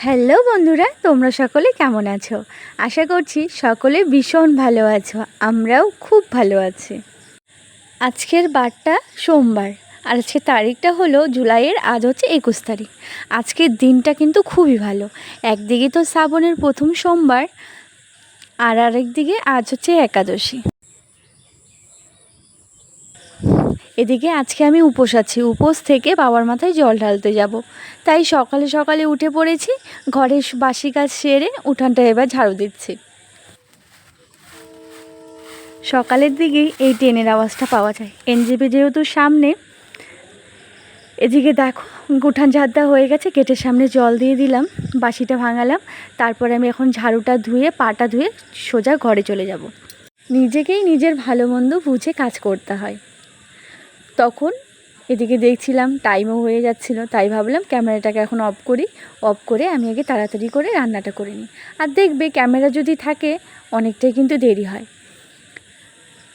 Hello বন্ধুরা, তোমরা সকলে কেমন আছো? আশা করছি সকলে ভীষণ ভালো আছো। আমরাও খুব ভালো আছি। আজকের বারটা সোমবার আর আজকের তারিখটা হলো জুলাইয়ের, আজ হচ্ছে 21 তারিখ। আজকের দিনটা কিন্তু খুবই ভালো। একদিকে তো শ্রাবণের প্রথম সোমবার আর আরেকদিকে আজ হচ্ছে একাদশী। এদিকে আজকে আমি উপোস আছি, উপোস থেকে বাবার মাথায় জল ঢালতে যাব। তাই সকালে সকালে উঠে পড়েছি, ঘরের বাসি কাজ সেরে উঠানটা এবার ঝাড়ু দিচ্ছি। সকালের দিকেই এই ট্রেনের আওয়াজটা পাওয়া যায়, এনজেপি যেহেতু সামনে। এদিকে দেখো উঠান ঝাড় হয়ে গেছে, গেটের সামনে জল দিয়ে দিলাম, বাসিটা ভাঙালাম। তারপরে আমি এখন ঝাড়ুটা ধুয়ে পাটা ধুয়ে সোজা ঘরে চলে যাব। নিজেকেই নিজের ভালো মন্দ বুঝে কাজ করতে হয়। তখন এদিকে দেখছিলাম টাইমও হয়ে যাচ্ছিলো, তাই ভাবলাম ক্যামেরাটাকে এখন অফ করি। অফ করে আমি আগে তাড়াতাড়ি করে রান্নাটা করে নিই। আর দেখবে ক্যামেরা যদি থাকে অনেকটাই কিন্তু দেরি হয়,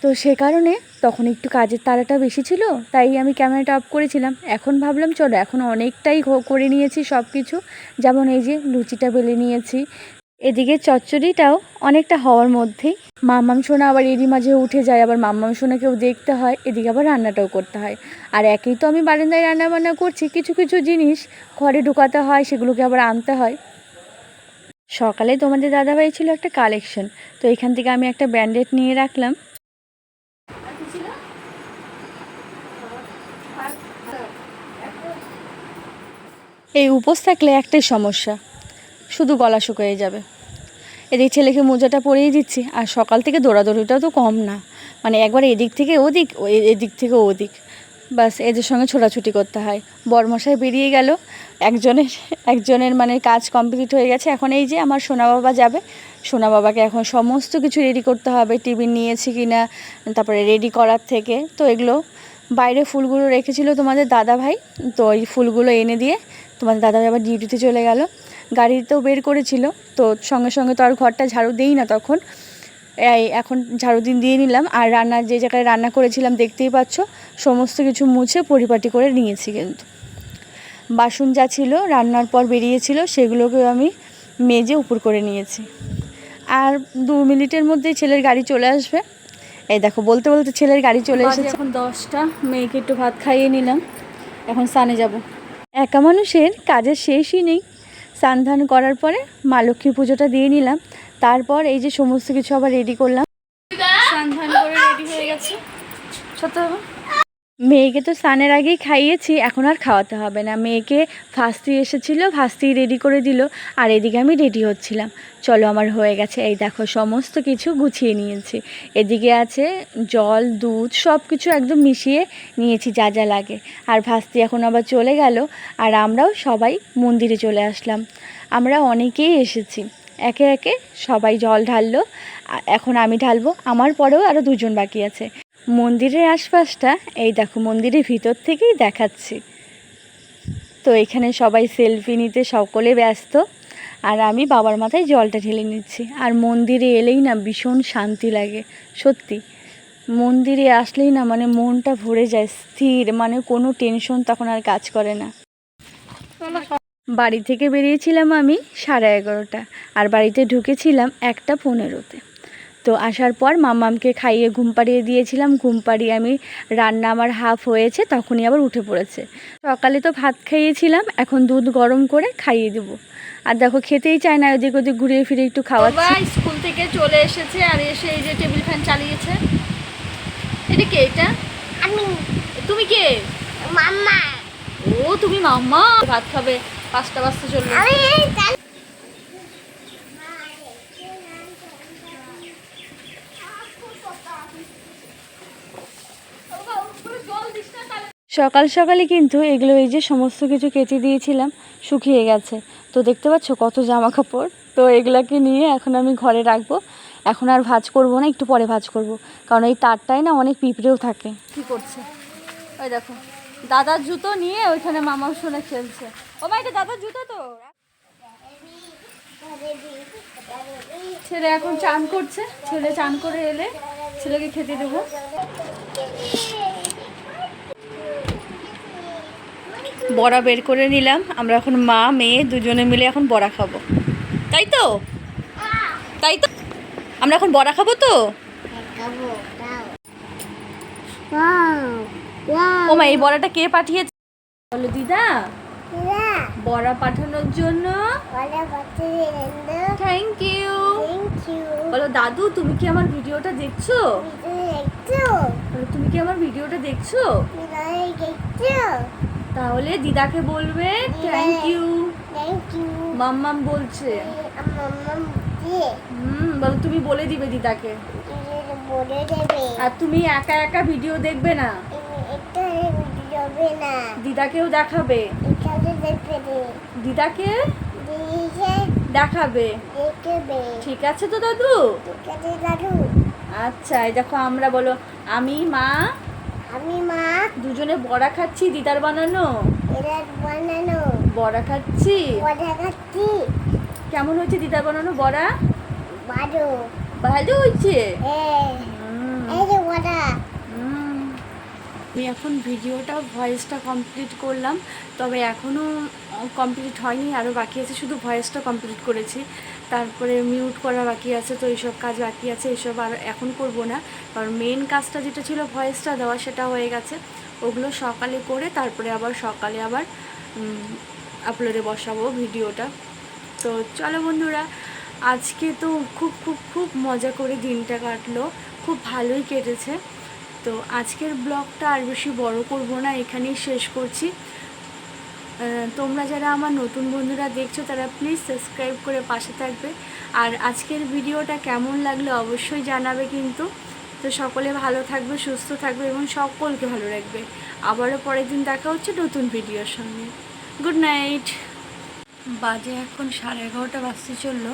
তো সে কারণে তখন একটু কাজের তাড়াটা বেশি ছিল, তাই আমি ক্যামেরাটা অফ করেছিলাম। এখন ভাবলাম চলো, এখন অনেকটাই করে নিয়েছি সব কিছু। যেমন এই যে লুচিটা বেলে নিয়েছি, এদিকে চচ্চড়িটাও অনেকটা হওয়ার মধ্যেই। মাম্মাম সোনা আবার এরই মাঝে উঠে যায়, আবার মাম্মাম সোনাকেও দেখতে হয়, এদিকে আবার রান্নাটাও করতে হয়। আর একেই তো আমি বারান্দায় রান্নাবান্না করছি, কিছু কিছু জিনিস ঘরে ঢুকাতে হয়, সেগুলোকে আবার আনতে হয়। সকালে তোমাদের দাদাভাই ছিল একটা কালেকশন, তো এখান থেকে আমি একটা ব্যান্ডেড নিয়ে রাখলাম। এই উপোস থাকলে একটাই সমস্যা, শুধু গলা শুকিয়ে যাবে। এদিকে ছেলেকে মোজাটা পরিয়ে দিচ্ছি, আর সকাল থেকে দৌড়াদৌড়িটাও তো কম না, মানে একবার এদিক থেকে ওদিক, এদিক থেকে ওদিক, বাস এদের সঙ্গে ছোটাছুটি করতে হয়। বরমশাই বেরিয়ে গেল, একজনের মানে কাজ কমপ্লিট হয়ে গেছে। এখন এই যে আমার সোনা বাবা যাবে, সোনা বাবাকে এখন সমস্ত কিছু রেডি করতে হবে, টিফিন নিয়েছি কি না, তারপরে রেডি করার থেকে তো এগুলো। বাইরে ফুলগুলো রেখেছিল তোমাদের দাদাভাই, তো ওই ফুলগুলো এনে দিয়ে তোমাদের দাদাভাই আবার ডিউটিতে চলে গেল। গাড়িতেও বের করেছিল, তো সঙ্গে সঙ্গে তো আর ঘরটা ঝাড়ু দেই না তখন, এখন ঝাড়ু দিয়ে নিলাম। আর রান্নার যে জায়গায় রান্না করেছিলাম দেখতেই পাচ্ছ, সমস্ত কিছু মুছে পরিপাটি করে নিয়েছি। কিন্তু বাসন যা ছিল রান্নার পর বেরিয়েছিল সেগুলোকেও আমি মেজে উপর করে নিয়েছি। আর 2 মিনিটের মধ্যেই ছেলের গাড়ি চলে আসবে। এই দেখো বলতে বলতে ছেলের গাড়ি চলে এসেছে। এখন 10টা, মেয়েকে একটু ভাত খাইয়ে নিলাম, এখন স্নানে যাব। একা মানুষের কাজের শেষই নেই। স্নান ধান করার পরে মা লক্ষ্মীর পুজোটা দিয়ে নিলাম, তারপর এই যে সমস্ত কিছু আবার রেডি করলাম। স্নান ধান করে রেডি হয়ে গেছে। সত্য মেয়েকে তো স্নানের আগেই খাইয়েছি, এখন আর খাওয়াতে হবে না। মেয়েকে ফাস্তি এসেছিলো, ফাস্তি রেডি করে দিল, আর এদিকে আমি রেডি হচ্ছিলাম। চলো আমার হয়ে গেছে, এই দেখো সমস্ত কিছু গুছিয়ে নিয়েছি। এদিকে আছে জল, দুধ, সব কিছু একদম মিশিয়ে নিয়েছি যা যা লাগে। আর ফাস্তি এখন আবার চলে গেল, আর আমরাও সবাই মন্দিরে চলে আসলাম। আমরা অনেকেই এসেছি, একে একে সবাই জল ঢাললো। এখন আমি ঢালবো, আমার পরেও আরও 2জন বাকি আছে। মন্দিরের আশপাশটা এই দেখো মন্দিরের ভিতর থেকেই দেখাচ্ছি। তো এখানে সবাই সেলফি নিতে সকলে ব্যস্ত, আর আমি বাবার মাথায় জলটা ঢেলে নিচ্ছি। আর মন্দিরে এলেই না ভীষণ শান্তি লাগে, সত্যি। মন্দিরে আসলেই না মানে মনটা ভরে যায়, স্থির, মানে কোনো টেনশন তখন আর কাজ করে না। বাড়ি থেকে বেরিয়েছিলাম আমি 11:30, আর বাড়িতে ঢুকেছিলাম 1:15-তে। তো আসার পর মাম্মামকে খাইয়ে ঘুম পাড়িয়ে দিয়েছিলাম। ঘুম পাড়িয়ে আমি রান্না আমার হাফ হয়েছে, তখনই আবার উঠে পড়েছে। সকালে তো ভাত খাইয়েছিলাম, এখন দুধ গরম করে খাইয়ে দেবো। আর দেখো খেতেই চায় না, ওদিক ওদিক ঘুরিয়ে ফিরে একটু খাওয়াচ্ছি। স্কুল থেকে চলে এসেছে, আর এসে এই যে টেবিল ফ্যান চালিয়েছে। এটা কে? এটা আমি। তুমি কে? মাম্মা। ও তুমি মাম্মা। ভাত খাবে, 5টা বাজতে চলবে। সকাল সকালে কিন্তু এগুলো এই যে সমস্ত কিছু কেচে দিয়েছিলাম, শুকিয়ে গেছে। তো দেখতে পাচ্ছ কত জামা কাপড়। তো এগুলাকে নিয়ে এখন আমি ঘরে রাখবো। এখন আর ভাঁজ করব না, একটু পরে ভাঁজ করব, কারণ এই তারটায় না অনেক পিঁপড়েও থাকে। কি করছে ওই দেখো, দাদার জুতো নিয়ে ওইখানে মামা শুনে খেলছে। ও মা, এটা দাদার জুতো তো। ছেলে এখন চান করছে, ছেলে চান করে এলে ছেলেকে খেতে দেবো। বড়া বের করে নিলাম, আমরা এখন মা মেয়ে দুজনে মিলে এখন বড়া খাবো, তাই তো? তাই তো, আমরা এখন বড়া খাবো তো। ও মা, এই বড়াটা কে পাঠিয়েছে বলো দিদা? বড়া পাঠানোর জন্য থ্যাংক ইউ। বলো দাদু, তুমি কি আমার ভিডিওটা দেখছো? বলো, তুমি কি আমার ভিডিওটা দেখছো? তাহলে দিদাকে বলবে থ্যাংক ইউ। মাম্মাম বলছে। বলো, তুমি বলে দিবে দিদাকে। আর তুমি একা একা ভিডিও দেখবে না, দিদাকেও দেখাবে, দিদাকে দেখাবে। ঠিক আছে তো দাদু? আচ্ছা, এই দেখো আমরা বলো আমি মা দুজনে বড়া খাচ্ছি, দিদার বানানো বড়া খাচ্ছি। কেমন হয়েছে দিদার বানানো বড়া? ভালো হয়েছে। আমি এখন ভিডিওটা ভয়েসটা কমপ্লিট করলাম, তবে এখনও কমপ্লিট হয়নি, আরও বাকি আছে, শুধু ভয়েসটা কমপ্লিট করেছি, তারপরে মিউট করা বাকি আছে, তো এইসব কাজ বাকি আছে, এইসব আর এখন করব না, কারণ মেন কাজটা যেটা ছিল ভয়েসটা দেওয়া সেটা হয়ে গেছে, ওগুলো সকালে করে তারপরে আবার সকালে আবার আপলোডে বসাবো ভিডিওটা। তো চলো বন্ধুরা, আজকে তো খুব খুব খুব মজা করে দিনটা কাটলো, খুব ভালোই কেটেছে। তো আজকের ব্লগটা আর বেশি বড় করব না, এখানেই শেষ করছি। তোমরা যারা আমার নতুন বন্ধুরা দেখছো তারা প্লিজ সাবস্ক্রাইব করে পাশে থাকবে, আর আজকের ভিডিওটা কেমন লাগলো অবশ্যই জানাবে কিন্তু। তো সকলে ভালো থাকবে, সুস্থ থাকবে এবং সকলকে ভালো রাখবে। আবারও পরের দিন দেখা হচ্ছে নতুন ভিডিওর সঙ্গে। Good night. বাজে এখন 11:30 বাজতে চললো।